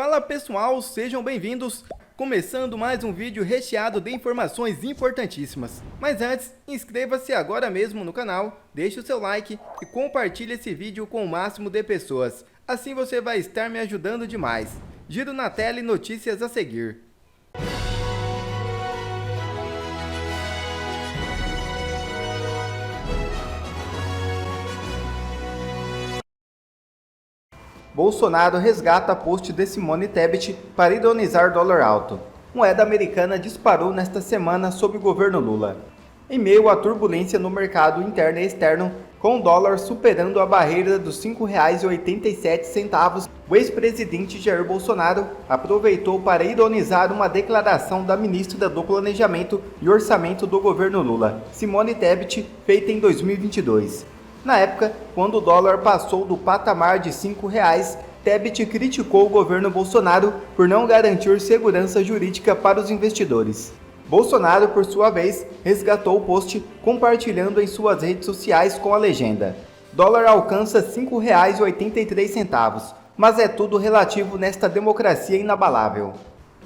Fala pessoal, sejam bem-vindos! Começando mais um vídeo recheado de informações importantíssimas. Mas antes, inscreva-se agora mesmo no canal, deixe o seu like e compartilhe esse vídeo com o máximo de pessoas. Assim você vai estar me ajudando demais. Giro na tela e notícias a seguir. Bolsonaro resgata post de Simone Tebet para ironizar dólar alto. Moeda americana disparou nesta semana sob o governo Lula. Em meio à turbulência no mercado interno e externo, com o dólar superando a barreira dos R$ 5,87, o ex-presidente Jair Bolsonaro aproveitou para ironizar uma declaração da ministra do Planejamento e Orçamento do governo Lula, Simone Tebet, feita em 2022. Na época, quando o dólar passou do patamar de R$ 5,00, Tebet criticou o governo Bolsonaro por não garantir segurança jurídica para os investidores. Bolsonaro, por sua vez, resgatou o post, compartilhando em suas redes sociais com a legenda: "Dólar alcança R$ 5,83, mas é tudo relativo nesta democracia inabalável."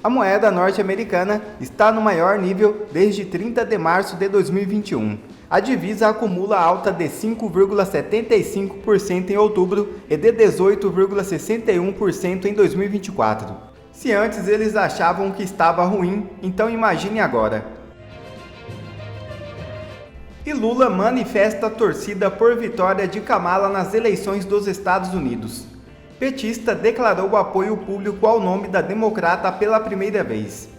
A moeda norte-americana está no maior nível desde 30 de março de 2021. A divisa acumula alta de 5,75% em outubro e de 18,61% em 2024. Se antes eles achavam que estava ruim, então imagine agora. E Lula manifesta torcida por vitória de Kamala nas eleições dos Estados Unidos. Petista declarou apoio público ao nome da democrata pela primeira vez.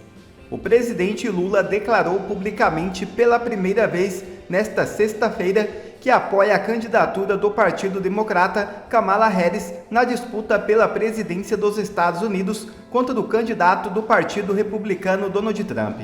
O presidente Lula declarou publicamente pela primeira vez nesta sexta-feira que apoia a candidatura do Partido Democrata Kamala Harris na disputa pela presidência dos Estados Unidos contra o candidato do Partido Republicano Donald Trump.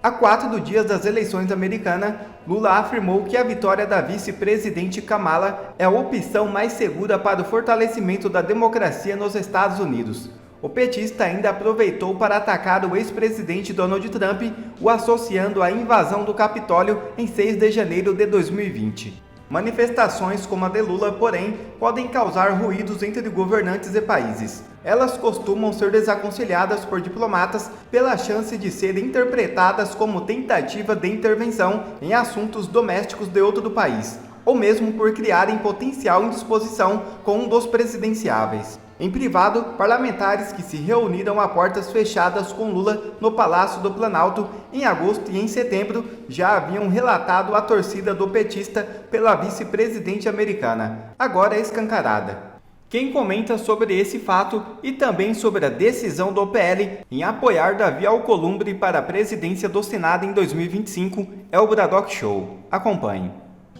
Há 4 dias das eleições americanas, Lula afirmou que a vitória da vice-presidente Kamala é a opção mais segura para o fortalecimento da democracia nos Estados Unidos. O petista ainda aproveitou para atacar o ex-presidente Donald Trump, o associando à invasão do Capitólio em 6 de janeiro de 2020. Manifestações como a de Lula, porém, podem causar ruídos entre governantes e países. Elas costumam ser desaconselhadas por diplomatas pela chance de serem interpretadas como tentativa de intervenção em assuntos domésticos de outro país, ou mesmo por criarem potencial indisposição com um dos presidenciáveis. Em privado, parlamentares que se reuniram a portas fechadas com Lula no Palácio do Planalto em agosto e em setembro já haviam relatado a torcida do petista pela vice-presidente americana, agora escancarada. Quem comenta sobre esse fato e também sobre a decisão do PL em apoiar Davi Alcolumbre para a presidência do Senado em 2025 é o Braddock Show. Acompanhe.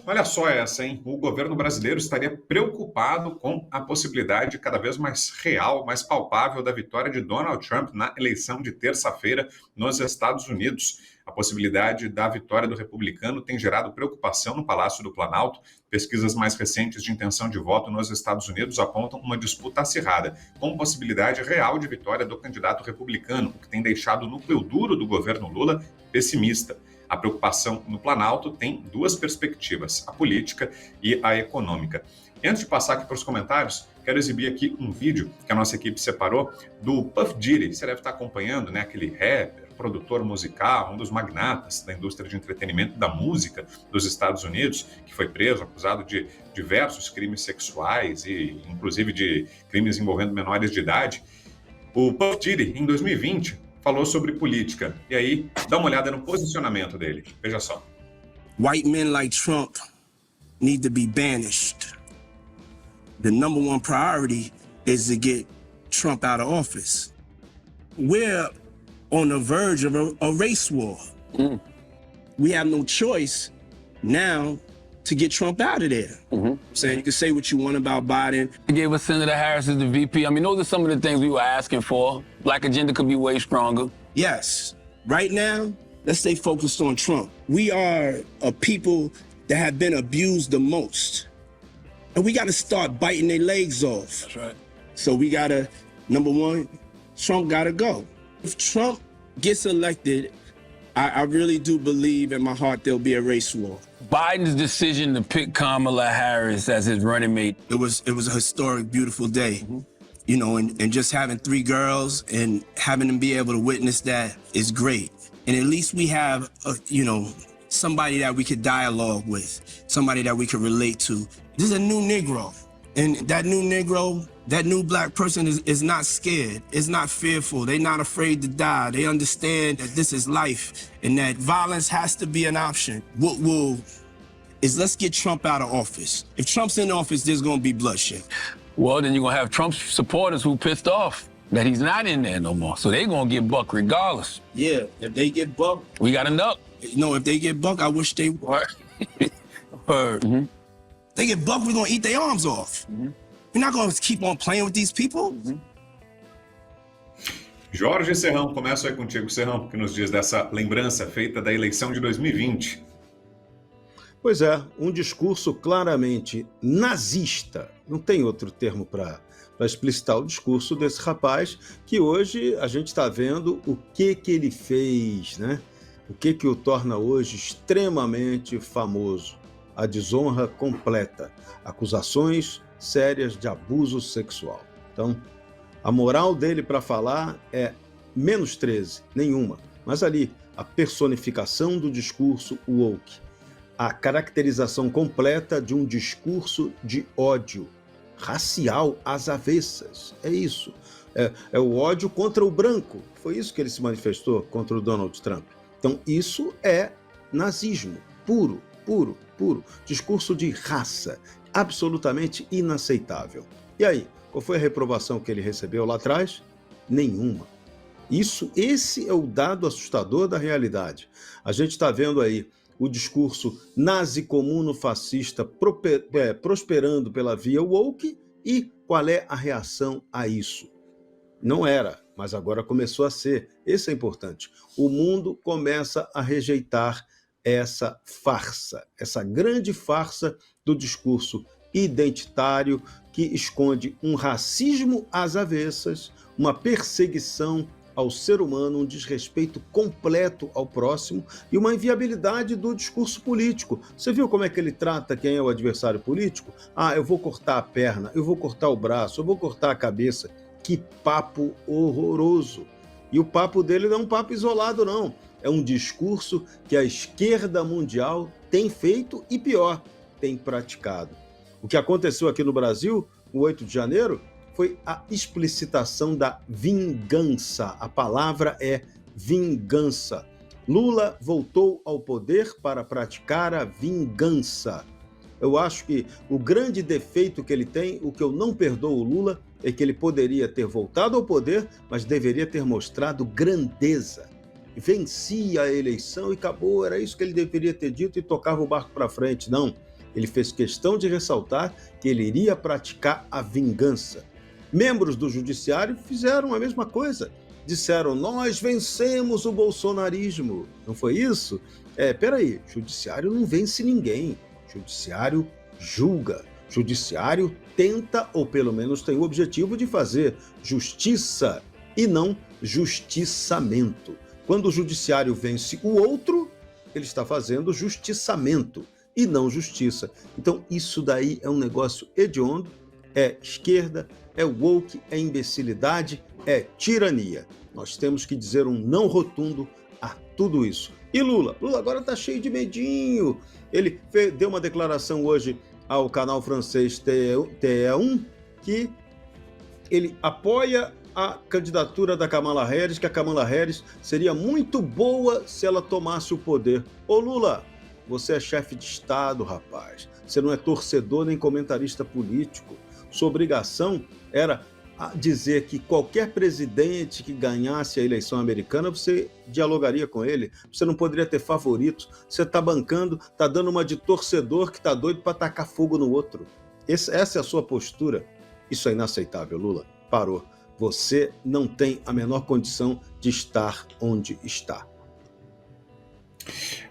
Olha só essa, hein? O governo brasileiro estaria preocupado com a possibilidade cada vez mais real, mais palpável da vitória de Donald Trump na eleição de terça-feira nos Estados Unidos. A possibilidade da vitória do republicano tem gerado preocupação no Palácio do Planalto. Pesquisas mais recentes de intenção de voto nos Estados Unidos apontam uma disputa acirrada, com possibilidade real de vitória do candidato republicano, o que tem deixado o núcleo duro do governo Lula pessimista. A preocupação no Planalto tem 2 perspectivas, a política e a econômica. E antes de passar aqui para os comentários, quero exibir aqui um vídeo que a nossa equipe separou do Puff Daddy. Você deve estar acompanhando, né? Aquele rapper, produtor musical, um dos magnatas da indústria de entretenimento da música dos Estados Unidos, que foi preso, acusado de diversos crimes sexuais e inclusive de crimes envolvendo menores de idade. O Puff Daddy, em 2020, falou sobre política. E aí, dá uma olhada no posicionamento dele. Veja só. White men like Trump need to be banished. The number one priority is to get Trump out of office. We're on the verge of a race war. We have no choice now to get Trump out of there. Saying you can say what you want about Biden. They gave us Senator Harris as the VP. I mean, those are some of the things we were asking for. Black agenda could be way stronger. Yes. Right now, let's stay focused on Trump. We are a people that have been abused the most. And we got to start biting their legs off. That's right. So we got to, number one, Trump got to go. If Trump gets elected, I really do believe in my heart there'll be a race war. Biden's decision to pick Kamala Harris as his running mate. It was a historic, beautiful day. and just having 3 girls and having them be able to witness that is great. And at least we have, somebody that we could dialogue with, somebody that we could relate to. This is a new Negro. And that new Negro, that new black person is not scared, is not fearful. They're not afraid to die. They understand that this is life and that violence has to be an option. What will is let's get Trump out of office. If Trump's in office, there's gonna be bloodshed. Well, then you're going to have Trump's supporters who pissed off that he's not in there no more. So they're going to get buck regardless. Yeah, if they get bucked, We got enough. no, if they get bucked, I wish they Word. Word. they get bucked, we're gonna eat their arms off. We're not gonna keep on playing with these people. Jorge Serrão, começo aí contigo, Serrão, que nos diz dessa lembrança feita da eleição de 2020. Pois é, um discurso claramente nazista. Não tem outro termo para explicitar o discurso desse rapaz, que hoje a gente está vendo o que ele fez, né? O que o torna hoje extremamente famoso. A desonra completa, acusações sérias de abuso sexual. Então, a moral dele para falar é menos 13, nenhuma. Mas ali, a personificação do discurso woke, a caracterização completa de um discurso de ódio racial às avessas. É isso. É o ódio contra o branco. Foi isso que ele se manifestou contra o Donald Trump. Então, isso é nazismo puro, puro, puro. Discurso de raça, absolutamente inaceitável. E aí, qual foi a reprovação que ele recebeu lá atrás? Nenhuma. Esse é o dado assustador da realidade. A gente está vendo aí o discurso nazi-comuno-fascista prosperando pela via woke, e qual é a reação a isso? Não era, mas agora começou a ser. Esse é importante. O mundo começa a rejeitar essa farsa, essa grande farsa do discurso identitário que esconde um racismo às avessas, uma perseguição ao ser humano, um desrespeito completo ao próximo e uma inviabilidade do discurso político. Você viu como é que ele trata quem é o adversário político? Eu vou cortar a perna, eu vou cortar o braço, eu vou cortar a cabeça. Que papo horroroso! E o papo dele não é um papo isolado, não. É um discurso que a esquerda mundial tem feito e, pior, tem praticado. O que aconteceu aqui no Brasil, no 8 de janeiro, foi a explicitação da vingança. A palavra é vingança. Lula voltou ao poder para praticar a vingança. Eu acho que o grande defeito que ele tem, o que eu não perdoo o Lula, é que ele poderia ter voltado ao poder, mas deveria ter mostrado grandeza. Vencia a eleição e acabou, era isso que ele deveria ter dito e tocava o barco para frente. Não, ele fez questão de ressaltar que ele iria praticar a vingança. Membros do judiciário fizeram a mesma coisa. Disseram, nós vencemos o bolsonarismo. Não foi isso? Peraí, judiciário não vence ninguém. Judiciário julga. Judiciário tenta, ou pelo menos tem o objetivo de fazer justiça e não justiçamento. Quando o judiciário vence o outro, ele está fazendo justiçamento e não justiça. Então isso daí é um negócio hediondo, é esquerda, é woke, é imbecilidade, é tirania. Nós temos que dizer um não rotundo a tudo isso. E Lula? Lula agora está cheio de medinho. Ele deu uma declaração hoje ao canal francês TE1 que ele apoia a candidatura da Kamala Harris, que a Kamala Harris seria muito boa se ela tomasse o poder. Ô Lula, você é chefe de Estado, rapaz. Você não é torcedor nem comentarista político. Sua obrigação era dizer que qualquer presidente que ganhasse a eleição americana, você dialogaria com ele. Você não poderia ter favoritos. Você está bancando, está dando uma de torcedor que está doido para tacar fogo no outro. Essa é a sua postura. Isso é inaceitável, Lula. Parou. Você não tem a menor condição de estar onde está.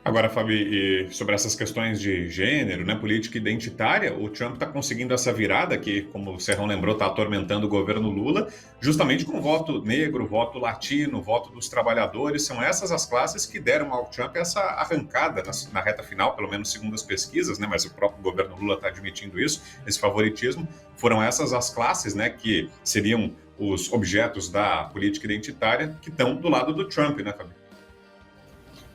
Agora, Fabi, e sobre essas questões de gênero, né, política identitária, o Trump está conseguindo essa virada que, como o Serrão lembrou, está atormentando o governo Lula, justamente com voto negro, voto latino, voto dos trabalhadores. São essas as classes que deram ao Trump essa arrancada na reta final, pelo menos segundo as pesquisas, né, mas o próprio governo Lula está admitindo isso, esse favoritismo. Foram essas as classes, né, que seriam os objetos da política identitária que estão do lado do Trump, né, Fabi?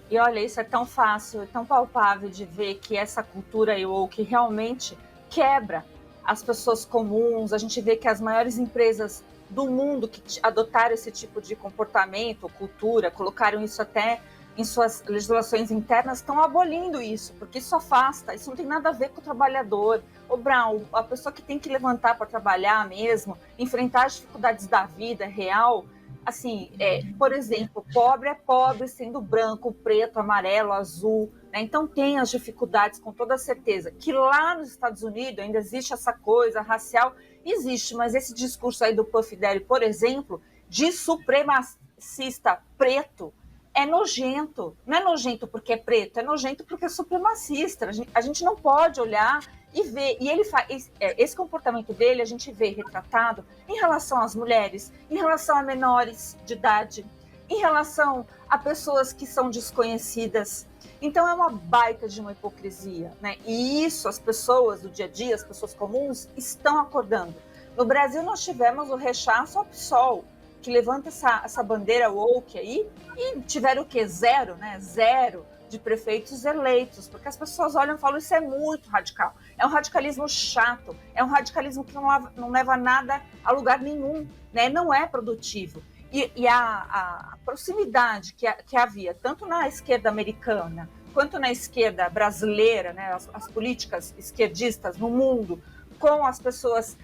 E olha, isso é tão fácil, tão palpável de ver que essa cultura woke realmente quebra as pessoas comuns. A gente vê que as maiores empresas do mundo que adotaram esse tipo de comportamento, cultura, colocaram isso até em suas legislações internas, estão abolindo isso, porque isso afasta, isso não tem nada a ver com o trabalhador. O Brown, a pessoa que tem que levantar para trabalhar mesmo, enfrentar as dificuldades da vida real, assim, por exemplo, pobre é pobre sendo branco, preto, amarelo, azul, né? Então tem as dificuldades com toda certeza, que lá nos Estados Unidos ainda existe essa coisa racial, existe, mas esse discurso aí do Puff Daddy, por exemplo, de supremacista preto, é nojento. Não é nojento porque é preto, é nojento porque é supremacista. A gente não pode olhar e ver. E ele faz esse comportamento dele, a gente vê retratado em relação às mulheres, em relação a menores de idade, em relação a pessoas que são desconhecidas. Então é uma baita de uma hipocrisia, né? E isso as pessoas do dia a dia, as pessoas comuns, estão acordando. No Brasil nós tivemos o rechaço ao PSOL, que levanta essa bandeira woke aí, e tiveram o quê? Zero, né? Zero de prefeitos eleitos, porque as pessoas olham e falam, isso é muito radical. É um radicalismo chato, é um radicalismo que não leva nada a lugar nenhum, né? Não é produtivo. E a proximidade que havia, tanto na esquerda americana, quanto na esquerda brasileira, né? As políticas esquerdistas no mundo, com as pessoas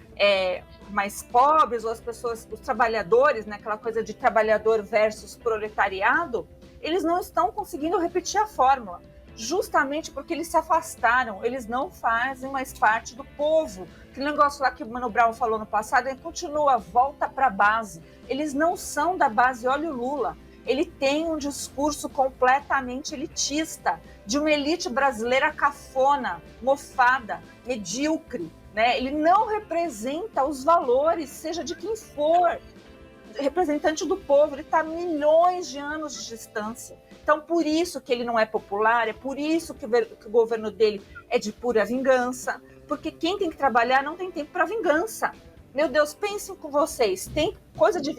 mais pobres, ou os trabalhadores, né, aquela coisa de trabalhador versus proletariado, eles não estão conseguindo repetir a fórmula, justamente porque eles se afastaram, eles não fazem mais parte do povo. Aquele negócio lá que o Mano Brown falou no passado, continua, volta para a base. Eles não são da base, olha o Lula. Ele tem um discurso completamente elitista, de uma elite brasileira cafona, mofada, medíocre, né? Ele não representa os valores, seja de quem for, representante do povo. Ele está a milhões de anos de distância. Então, por isso que ele não é popular, é por isso que o governo dele é de pura vingança, porque quem tem que trabalhar não tem tempo para vingança. Meu Deus, pensem com vocês, tem coisa de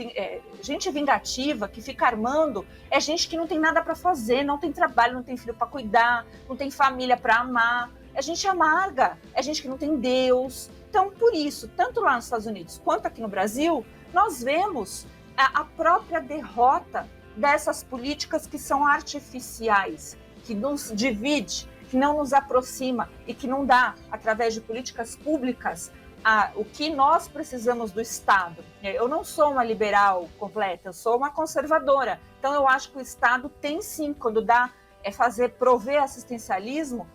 gente vingativa que fica armando, é gente que não tem nada para fazer, não tem trabalho, não tem filho para cuidar, não tem família para amar, é gente amarga, é gente que não tem Deus. Então, por isso, tanto lá nos Estados Unidos quanto aqui no Brasil, nós vemos a própria derrota dessas políticas que são artificiais, que nos divide, que não nos aproxima e que não dá, através de políticas públicas, o que nós precisamos do Estado. Eu não sou uma liberal completa, eu sou uma conservadora. Então eu acho que o Estado tem sim, quando dá, prover assistencialismo,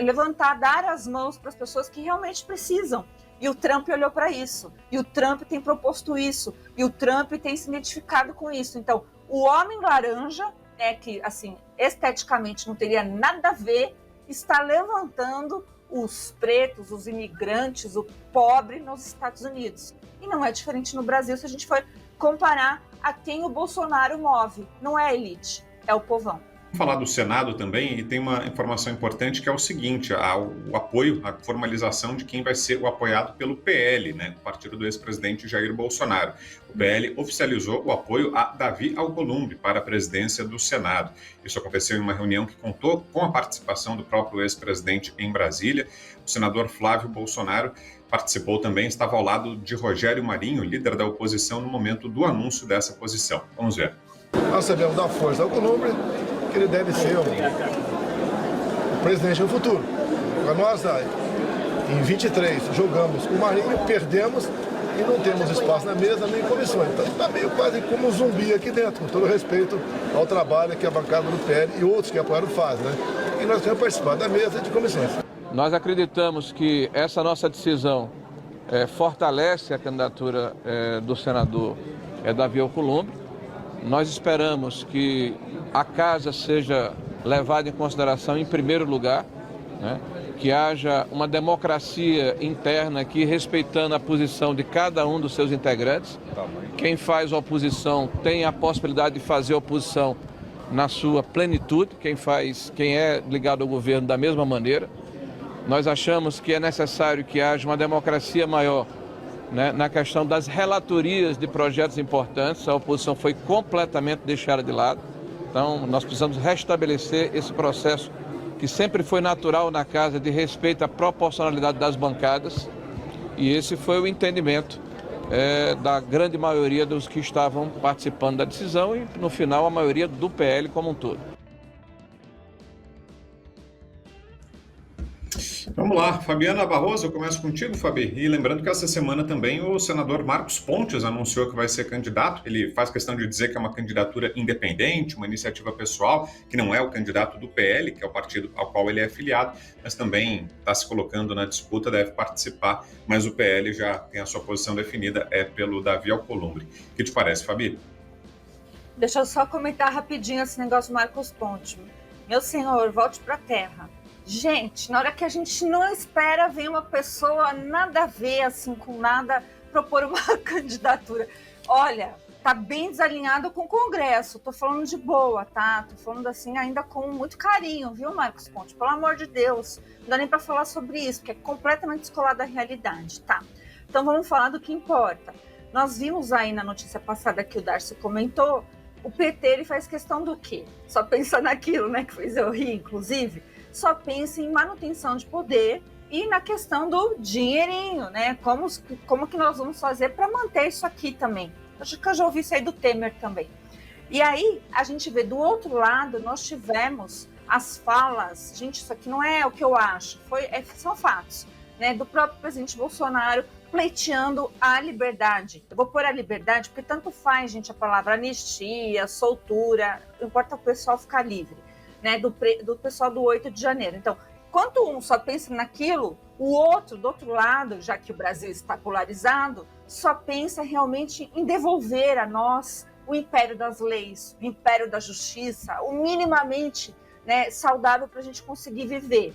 levantar, dar as mãos para as pessoas que realmente precisam. E o Trump olhou para isso, e o Trump tem proposto isso, e o Trump tem se identificado com isso. Então, o homem laranja, que assim, esteticamente não teria nada a ver, está levantando os pretos, os imigrantes, o pobre nos Estados Unidos. E não é diferente no Brasil se a gente for comparar a quem o Bolsonaro move. Não é a elite, é o povão. Vamos falar do Senado também, e tem uma informação importante que é o seguinte, o apoio, a formalização de quem vai ser o apoiado pelo PL, né, o partido do ex-presidente Jair Bolsonaro. O PL oficializou o apoio a Davi Alcolumbre para a presidência do Senado. Isso aconteceu em uma reunião que contou com a participação do próprio ex-presidente em Brasília. O senador Flávio Bolsonaro participou também, estava ao lado de Rogério Marinho, líder da oposição, no momento do anúncio dessa posição. Vamos ver. Nós sabemos da força do Alcolumbre, que ele deve ser o presidente no futuro. Nós, em 23, jogamos com o Marinho, perdemos e não temos espaço na mesa nem comissões. Então está meio quase como um zumbi aqui dentro, com todo respeito ao trabalho que a bancada do PL e outros que apoiaram fazem, né? E nós temos participado da mesa de comissões. Nós acreditamos que essa nossa decisão fortalece a candidatura do senador Davi Alcolumbre. Nós esperamos que a casa seja levado em consideração em primeiro lugar, né? Que haja uma democracia interna aqui, respeitando a posição de cada um dos seus integrantes. Quem faz oposição tem a possibilidade de fazer oposição na sua plenitude, quem é ligado ao governo da mesma maneira. Nós achamos que é necessário que haja uma democracia maior, né, na questão das relatorias de projetos importantes. A oposição foi completamente deixada de lado. Então, nós precisamos restabelecer esse processo que sempre foi natural na casa, de respeito à proporcionalidade das bancadas. E esse foi o entendimento da grande maioria dos que estavam participando da decisão e, no final, a maioria do PL como um todo. Vamos lá, Fabiana Barroso, eu começo contigo, Fabi. E lembrando que essa semana também o senador Marcos Pontes anunciou que vai ser candidato. Ele faz questão de dizer que é uma candidatura independente, uma iniciativa pessoal, que não é o candidato do PL, que é o partido ao qual ele é afiliado, mas também está se colocando na disputa, deve participar, mas o PL já tem a sua posição definida, é pelo Davi Alcolumbre. O que te parece, Fabi? Deixa eu só comentar rapidinho esse negócio do Marcos Pontes. Meu senhor, volte para a terra. Gente, na hora que a gente não espera, vem uma pessoa nada a ver, assim, com nada, propor uma candidatura. Olha, tá bem desalinhado com o Congresso, tô falando de boa, tá? Tô falando assim ainda com muito carinho, viu, Marcos Pontes? Pelo amor de Deus, não dá nem para falar sobre isso, porque é completamente descolado da realidade, tá? Então vamos falar do que importa. Nós vimos aí na notícia passada que o Darcy comentou, o PT ele faz questão do quê? Só pensa naquilo, né, que fez eu rir, inclusive, só pensa em manutenção de poder e na questão do dinheirinho, né? Como que nós vamos fazer para manter isso aqui também? Acho que eu já ouvi isso aí do Temer também. E aí, a gente vê do outro lado, nós tivemos as falas, gente, isso aqui não é o que eu acho, são fatos, né? Do próprio presidente Bolsonaro pleiteando a liberdade. Eu vou pôr a liberdade porque tanto faz, gente, a palavra anistia, soltura, importa o pessoal ficar livre. Né, do pessoal do 8 de janeiro. Então, enquanto um só pensa naquilo, o outro, do outro lado, já que o Brasil está polarizado, só pensa realmente em devolver a nós o império das leis, o império da justiça, o minimamente, né, saudável para a gente conseguir viver.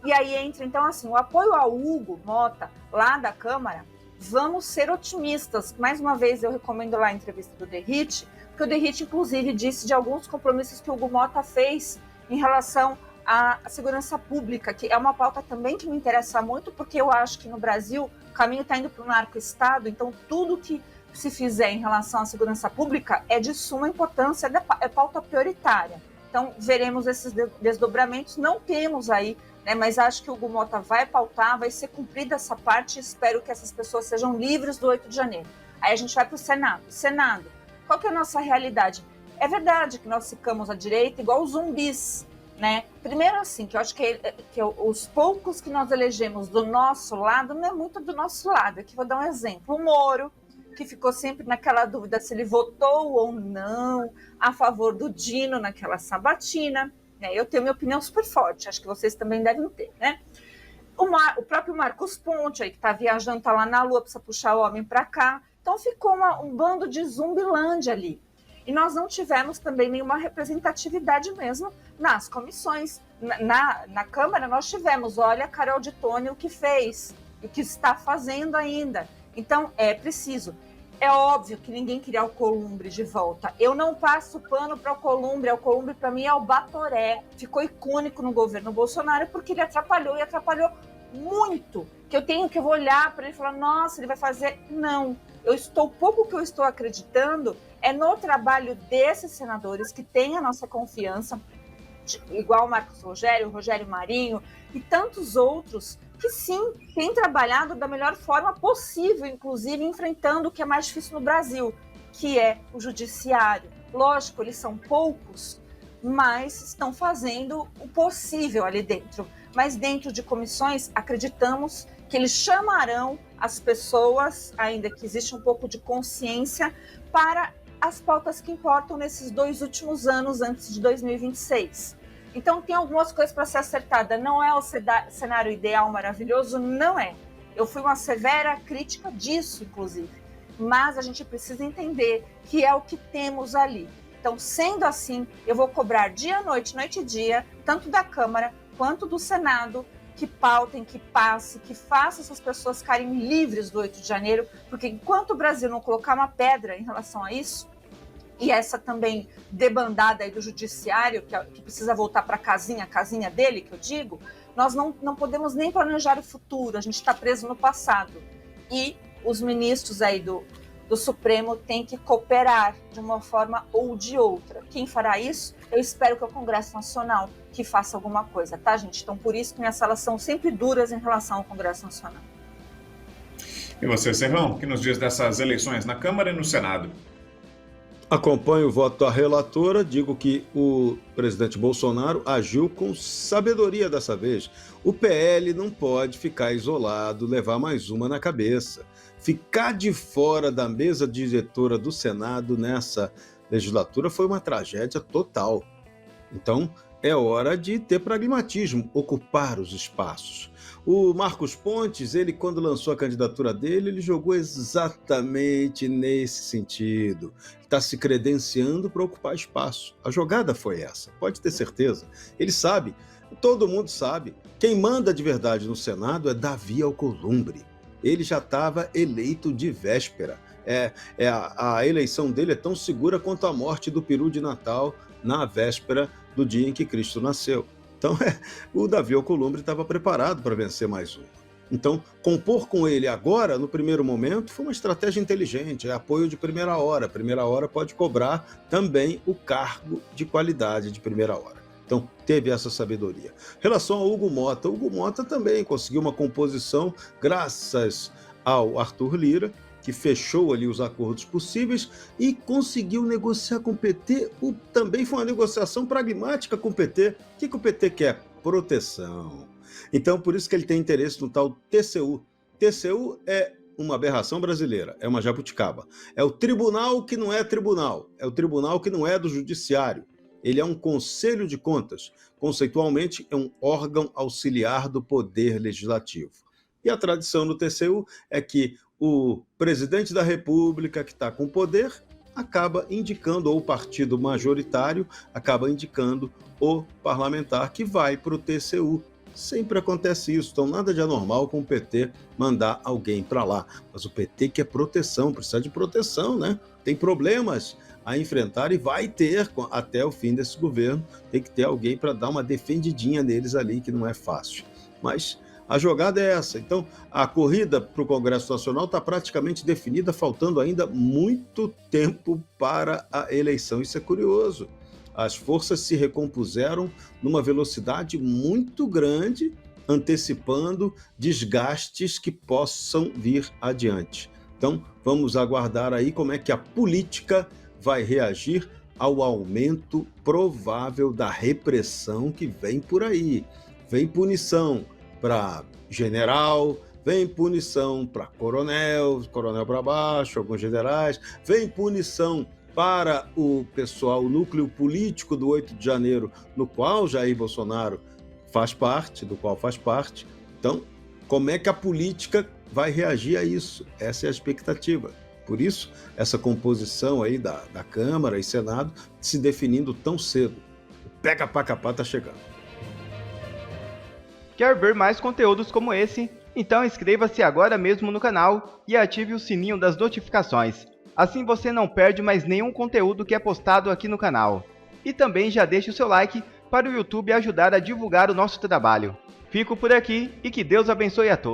E aí entra, então, assim, o apoio ao Hugo Mota, lá da Câmara, vamos ser otimistas. Mais uma vez, eu recomendo lá a entrevista do Derrite, porque o Derrite, inclusive, disse de alguns compromissos que o Hugo Mota fez em relação à segurança pública, que é uma pauta também que me interessa muito, porque eu acho que no Brasil o caminho está indo para o narco-estado, então tudo que se fizer em relação à segurança pública é de suma importância, é pauta prioritária. Então, veremos esses desdobramentos, não temos aí, né, mas acho que o Hugo Mota vai pautar, vai ser cumprida essa parte, espero que essas pessoas sejam livres do 8 de janeiro. Aí a gente vai para o Senado. Senado. Qual que é a nossa realidade? É verdade que nós ficamos à direita igual zumbis, né? Primeiro assim, que eu acho que os poucos que nós elegemos do nosso lado, não é muito do nosso lado. Aqui vou dar um exemplo. O Moro, que ficou sempre naquela dúvida se ele votou ou não a favor do Dino naquela sabatina, né? Eu tenho minha opinião super forte, acho que vocês também devem ter, né? O próprio Marcos Pontes, aí, que está viajando, está lá na Lua, precisa puxar o homem para cá. Então ficou um bando de zumbilândia ali. E nós não tivemos também nenhuma representatividade mesmo nas comissões. Na Câmara nós tivemos, olha, Carol de Tone o que fez, o que está fazendo ainda. Então é preciso. É óbvio que ninguém queria Alcolumbre de volta. Eu não passo pano para Alcolumbre. Alcolumbre para mim é o Batoré. Ficou icônico no governo Bolsonaro porque ele atrapalhou e atrapalhou muito. Que eu vou olhar para ele e falar, nossa, ele vai fazer... Não. Pouco que eu estou acreditando é no trabalho desses senadores que têm a nossa confiança, igual o Marcos Rogério, o Rogério Marinho e tantos outros que sim, têm trabalhado da melhor forma possível, inclusive enfrentando o que é mais difícil no Brasil, que é o judiciário. Lógico, eles são poucos, mas estão fazendo o possível ali dentro. Mas dentro de comissões, acreditamos que eles chamarão as pessoas, ainda que existe um pouco de consciência, para as pautas que importam nesses 2 últimos anos antes de 2026. Então tem algumas coisas para ser acertada. Não é o cenário ideal maravilhoso? Não é. Eu fui uma severa crítica disso, inclusive. Mas a gente precisa entender que é o que temos ali. Então, sendo assim, eu vou cobrar dia e noite e dia, tanto da Câmara quanto do Senado, que pautem, que passe, que faça essas pessoas ficarem livres do 8 de janeiro, porque enquanto o Brasil não colocar uma pedra em relação a isso, e essa também debandada aí do judiciário, que precisa voltar para a casinha dele, que eu digo, nós não podemos nem planejar o futuro, a gente está preso no passado. E os ministros aí do Supremo têm que cooperar de uma forma ou de outra. Quem fará isso? Eu espero que é o Congresso Nacional que faça alguma coisa, tá, gente? Então, por isso que minhas salas são sempre duras em relação ao Congresso Nacional. E você, Serrão, o que nos diz dessas eleições na Câmara e no Senado? Acompanho o voto da relatora, digo que o presidente Bolsonaro agiu com sabedoria dessa vez. O PL não pode ficar isolado, levar mais uma na cabeça. Ficar de fora da mesa diretora do Senado nessa legislatura foi uma tragédia total. Então, é hora de ter pragmatismo, ocupar os espaços. O Marcos Pontes, ele quando lançou a candidatura dele, ele jogou exatamente nesse sentido. Está se credenciando para ocupar espaço. A jogada foi essa, pode ter certeza. Ele sabe, todo mundo sabe. Quem manda de verdade no Senado é Davi Alcolumbre. Ele já estava eleito de véspera. A eleição dele é tão segura quanto a morte do peru de Natal na véspera do dia em que Cristo nasceu. Então, o Davi Alcolumbre estava preparado para vencer mais uma. Então, compor com ele agora, no primeiro momento, foi uma estratégia inteligente, é apoio de primeira hora. Primeira hora pode cobrar também o cargo de qualidade de primeira hora. Então, teve essa sabedoria. Em relação ao Hugo Mota também conseguiu uma composição graças ao Arthur Lira, que fechou ali os acordos possíveis e conseguiu negociar com o PT. Também foi uma negociação pragmática com o PT. O que o PT quer? Proteção. Então, por isso que ele tem interesse no tal TCU. TCU é uma aberração brasileira, é uma jabuticaba. É o tribunal que não é tribunal, é o tribunal que não é do judiciário. Ele é um conselho de contas. Conceitualmente, é um órgão auxiliar do poder legislativo. E a tradição do TCU é que o presidente da República, que está com poder, acaba indicando, ou o partido majoritário acaba indicando o parlamentar que vai para o TCU. Sempre acontece isso, então nada de anormal com o PT mandar alguém para lá. Mas o PT quer proteção, precisa de proteção, né? Tem problemas a enfrentar e vai ter até o fim desse governo. Tem que ter alguém para dar uma defendidinha neles ali, que não é fácil. Mas a jogada é essa. Então, a corrida para o Congresso Nacional está praticamente definida, faltando ainda muito tempo para a eleição. Isso é curioso. As forças se recompuseram numa velocidade muito grande, antecipando desgastes que possam vir adiante. Então, vamos aguardar aí como é que a política vai reagir ao aumento provável da repressão que vem por aí. Vem punição para general, vem punição para coronel para baixo, alguns generais, vem punição para o pessoal, o núcleo político do 8 de janeiro, no qual Jair Bolsonaro faz parte, Então, como é que a política vai reagir a isso? Essa é a expectativa. Por isso, essa composição aí da Câmara e Senado se definindo tão cedo. O pega-pá-capá está chegando. Quer ver mais conteúdos como esse? Então inscreva-se agora mesmo no canal e ative o sininho das notificações. Assim você não perde mais nenhum conteúdo que é postado aqui no canal. E também já deixe o seu like para o YouTube ajudar a divulgar o nosso trabalho. Fico por aqui e que Deus abençoe a todos.